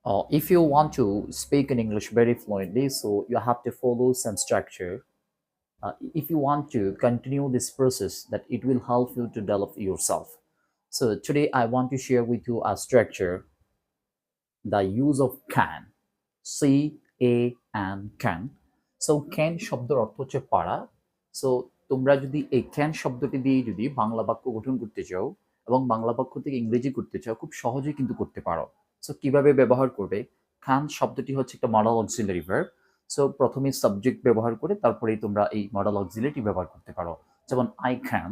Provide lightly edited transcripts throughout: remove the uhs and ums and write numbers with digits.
If you want to speak in English very fluently, so you have to follow some structure. If you want to continue this process, that it will help you to develop yourself. So today I want to share with you a structure, the use of can, can. So can শব্দের অর্থ হচ্ছে পারা। So তোমরা যদি এই can শব্দটি দিয়ে যদি বাংলা বাক্য গঠন করতে চাও এবং বাংলা বাক্য থেকে ইংরেজি করতে চাও, খুব সহজেই কিন্তু করতে পারো। সো কিভাবে ব্যবহার করবে? খান শব্দটি হচ্ছে একটা মডেল অক্সিলারি ভার্ব। সো প্রথমে সাবজেক্ট ব্যবহার করে তারপরেই তোমরা এই মডেল অক্সিলারিটি ব্যবহার করতে পারো। যেমন আই ক্যান,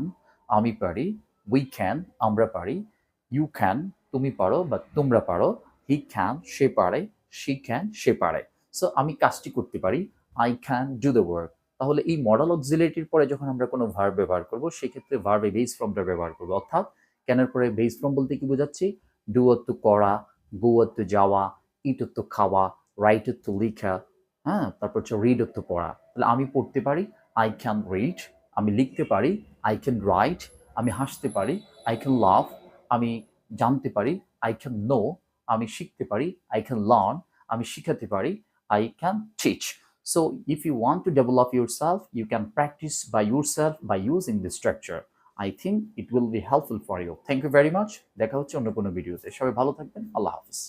আমি পারি; উই ক্যান, আমরা পারি; ইউ ক্যান, তুমি পারো বা তোমরা পারো; হি ক্যান, সে পারে; শি ক্যান, সে পারে। সো আমি কাজটি করতে পারি, I can do the work. তাহলে এই মডেল অক্সিলারিটির পরে যখন আমরা কোনো ভার্ব ব্যবহার করব, সেক্ষেত্রে ভার্বে বেস ফর্মটা ব্যবহার করবো। অর্থাৎ ক্যানের পরে বেস ফর্ম বলতে কি বোঝাচ্ছি? ডু অর্থ করা, গো অর্থ যাওয়া, ইট অর্থ খাওয়া, রাইট অর্থ লেখা, হ্যাঁ, তারপর হচ্ছে রিড অর্থ পড়া। তাহলে আমি পড়তে পারি, আই ক্যান রিড; আমি লিখতে পারি, আই ক্যান রাইট; আমি হাসতে পারি, আই ক্যান লাভ; আমি জানতে পারি, আই ক্যান নো; আমি শিখতে পারি, আই ক্যান লার্ন; আমি শিখাতে পারি, I can teach. So if you want to develop yourself, you can practice by yourself by using this structure. I think it will be helpful for you. Thank you very much. দেখা হচ্ছে অন্য কোনো ভিডিওতে। সবাই ভালো থাকবেন। আল্লাহ হাফিজ।